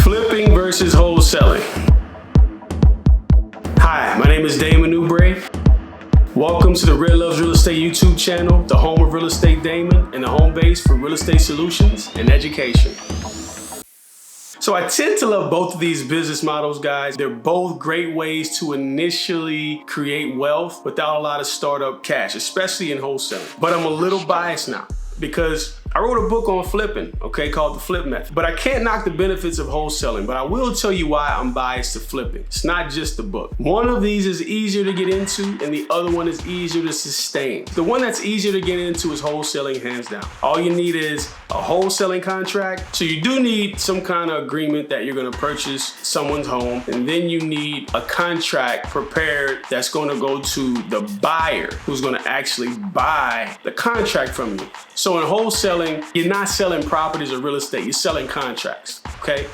Flipping versus wholesaling. Hi, my name is Damon Oubre. Welcome to the Real Loves Real Estate YouTube channel, the home of Real Estate Damon and the home base for real estate solutions and education. So I tend to love both of these business models, guys. They're both great ways to initially create wealth without a lot of startup cash, especially in wholesaling. But I'm a little biased now because I wrote a book on flipping, okay, called The Flip Method. But I can't knock the benefits of wholesaling, but I will tell you why I'm biased to flipping. It's not just the book. One of these is easier to get into and the other one is easier to sustain. The one that's easier to get into is wholesaling, hands down. All you need is a wholesaling contract. So you do need some kind of agreement that you're gonna purchase someone's home, and then you need a contract prepared that's gonna go to the buyer who's gonna actually buy the contract from you. So in wholesaling, you're not selling properties or real estate, you're selling contracts, okay?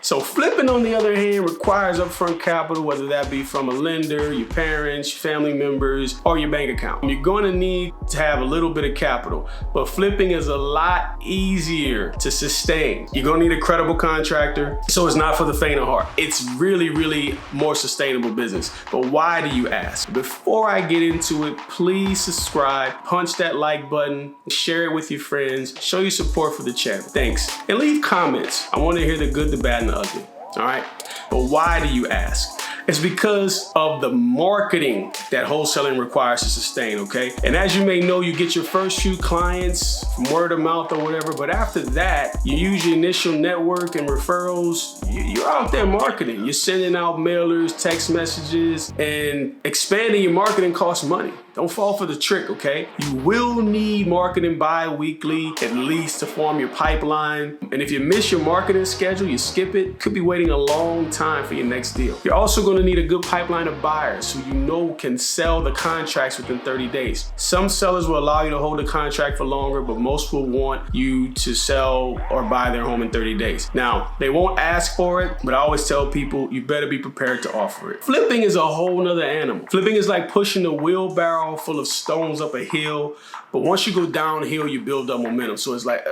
So flipping, on the other hand, requires upfront capital, whether that be from a lender, your parents, your family members, or your bank account. You're going to need to have a little bit of capital, but flipping is a lot easier to sustain. You're going to need a credible contractor, so it's not for the faint of heart. It's really, really more sustainable business. But why, do you ask? Before I get into it, please subscribe, punch that like button, share it with your friends, show your support for the channel. Thanks. And leave comments. I want to hear the good, the bad, and the ugly. All right, but why, do you ask? It's because of the marketing that wholesaling requires to sustain, okay? And as you may know, you get your first few clients from word of mouth or whatever, but after that, you use your initial network and referrals. You're out there marketing. You're sending out mailers, text messages, and expanding your marketing costs money. Don't fall for the trick, okay? You will need marketing bi-weekly, at least, to form your pipeline. And if you miss your marketing schedule, you skip it, could be waiting a long time for your next deal. You're also going to need a good pipeline of buyers who you know can sell the contracts within 30 days. Some sellers will allow you to hold the contract for longer, but most will want you to sell or buy their home in 30 days. Now, they won't ask for it, but I always tell people you better be prepared to offer it. Flipping is a whole nother animal. Flipping is like pushing a wheelbarrow full of stones up a hill, but once you go downhill, you build up momentum. So it's like,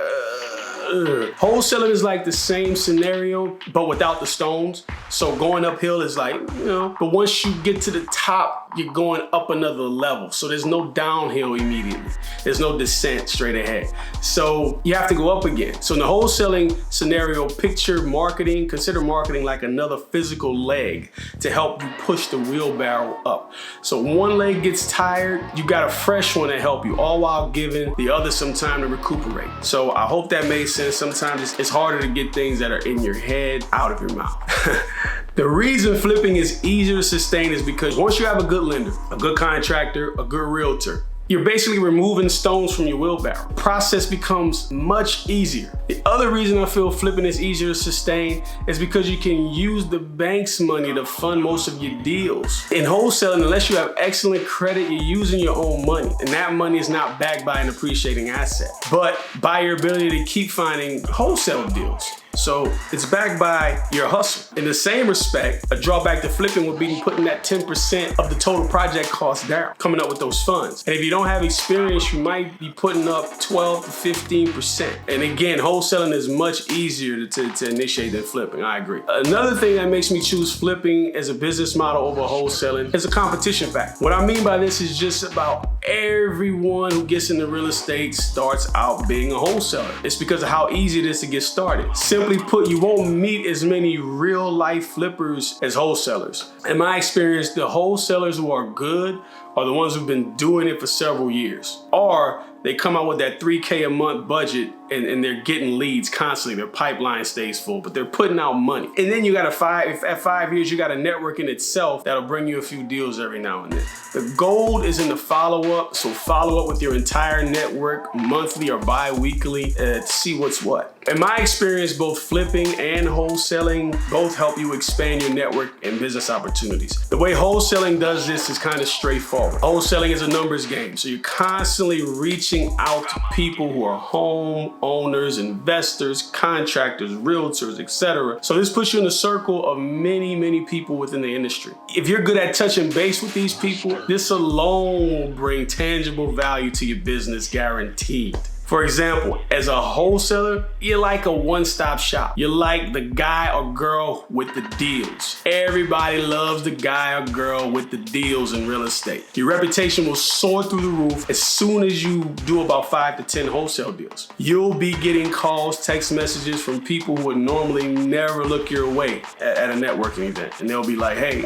wholesaling is like the same scenario, but without the stones. So going uphill is like, but once you get to the top, you're going up another level. So there's no downhill immediately. There's no descent straight ahead. So you have to go up again. So in the wholesaling scenario, consider marketing like another physical leg to help you push the wheelbarrow up. So one leg gets tired, you got a fresh one to help you, all while giving the other some time to recuperate. So I hope that made sense. Sometimes it's harder to get things that are in your head out of your mouth. The reason flipping is easier to sustain is because once you have a good lender, a good contractor, a good realtor, you're basically removing stones from your wheelbarrow. The process becomes much easier. The other reason I feel flipping is easier to sustain is because you can use the bank's money to fund most of your deals. In wholesaling, unless you have excellent credit, you're using your own money, and that money is not backed by an appreciating asset, but by your ability to keep finding wholesale deals. So it's backed by your hustle. In the same respect, a drawback to flipping would be putting that 10% of the total project cost down, coming up with those funds. And if you don't have experience, you might be putting up 12 to 15%. And again, wholesaling is much easier to initiate than flipping, I agree. Another thing that makes me choose flipping as a business model over wholesaling is a competition factor. What I mean by this is just about everyone who gets into real estate starts out being a wholesaler. It's because of how easy it is to get started. Simply put, you won't meet as many real life flippers as wholesalers. In my experience, the wholesalers who are good are the ones who've been doing it for several years, or they come out with that $3K a month budget and they're getting leads constantly. Their pipeline stays full, but they're putting out money. And then you got at 5 years, you got a network in itself that'll bring you a few deals every now and then. The gold is in the follow-up, so follow up with your entire network monthly or bi-weekly to see what's what. In my experience, both flipping and wholesaling both help you expand your network and business opportunities. The way wholesaling does this is kind of straightforward. Wholesaling is a numbers game, so you're constantly reaching out to people who are home owners, investors, contractors, realtors, etc. So this puts you in a circle of many, many people within the industry. If you're good at touching base with these people, this alone will bring tangible value to your business, guaranteed. For example, as a wholesaler, you're like a one-stop shop. You're like the guy or girl with the deals. Everybody loves the guy or girl with the deals in real estate. Your reputation will soar through the roof as soon as you do about 5 to 10 wholesale deals. You'll be getting calls, text messages from people who would normally never look your way at a networking event. And they'll be like, hey,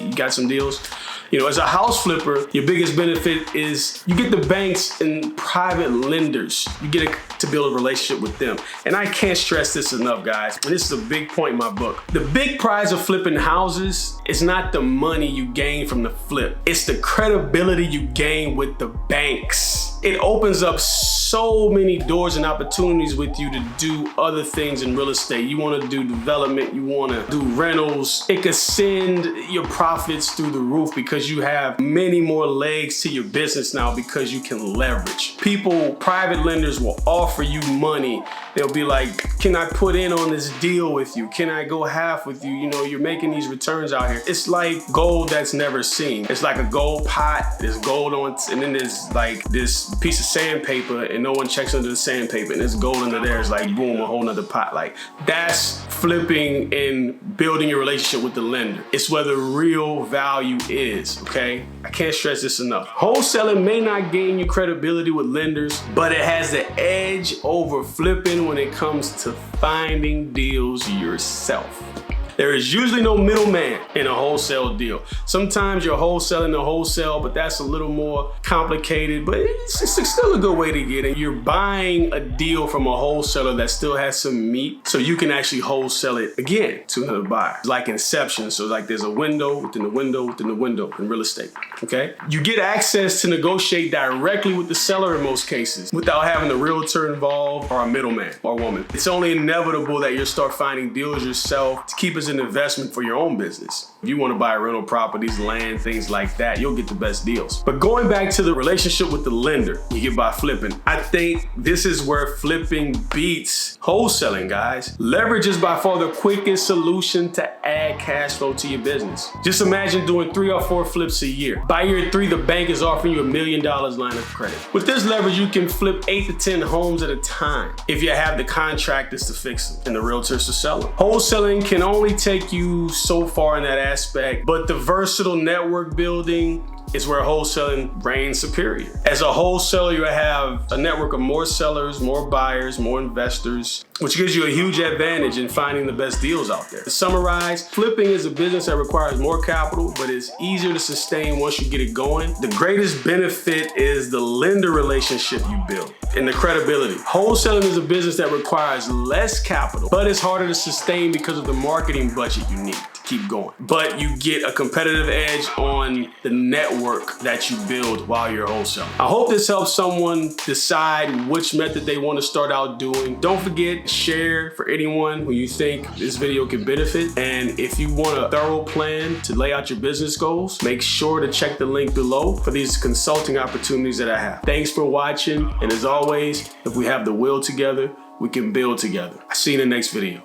you got some deals? You know, as a house flipper, your biggest benefit is you get the banks and private lenders. You get to build a relationship with them. And I can't stress this enough, guys. And this is a big point in my book. The big prize of flipping houses is not the money you gain from the flip. It's the credibility you gain with the banks. It opens up so many doors and opportunities with you to do other things in real estate. You want to do development, you want to do rentals. It could send your profits through the roof because you have many more legs to your business now because you can leverage. People, private lenders will offer you money. They'll be like, can I put in on this deal with you? Can I go half with you? You know, you're making these returns out here. It's like gold that's never seen. It's like a gold pot, there's gold on, and then there's like this piece of sandpaper and no one checks under the sandpaper and there's gold under there. It's like, boom, a whole nother pot. Like, that's flipping and building your relationship with the lender. It's where the real value is, okay? I can't stress this enough. Wholesaling may not gain you credibility with lenders, but it has the edge over flipping when it comes to finding deals yourself. There is usually no middleman in a wholesale deal. Sometimes you're wholesaling a wholesale, but that's a little more complicated, but it's still a good way to get in. You're buying a deal from a wholesaler that still has some meat, so you can actually wholesale it again to another buyer. It's like Inception, so like there's a window within the window within the window in real estate, okay? You get access to negotiate directly with the seller in most cases without having a realtor involved or a middleman or woman. It's only inevitable that you'll start finding deals yourself to keep as an investment for your own business. If you want to buy rental properties, land, things like that, you'll get the best deals. But going back to the relationship with the lender you get by flipping, I think this is where flipping beats wholesaling, guys. Leverage is by far the quickest solution to add cash flow to your business. Just imagine doing 3 or 4 flips a year. By year 3, the bank is offering you $1 million line of credit. With this leverage, you can flip 8 to 10 homes at a time if you have the contractors to fix them and the realtors to sell them. Wholesaling can only take you so far in that aspect, but the versatile network building is where wholesaling reigns superior. As a wholesaler, you have a network of more sellers, more buyers, more investors, which gives you a huge advantage in finding the best deals out there. To summarize, flipping is a business that requires more capital, but is easier to sustain once you get it going. The greatest benefit is the lender relationship you build and the credibility. Wholesaling is a business that requires less capital, but it's harder to sustain because of the marketing budget you need to keep going. But you get a competitive edge on the network that you build while you're wholesaling. I hope this helps someone decide which method they want to start out doing. Don't forget, share for anyone who you think this video could benefit. And if you want a thorough plan to lay out your business goals, make sure to check the link below for these consulting opportunities that I have. Thanks for watching. And as always, if we have the will together, we can build together. I'll see you in the next video.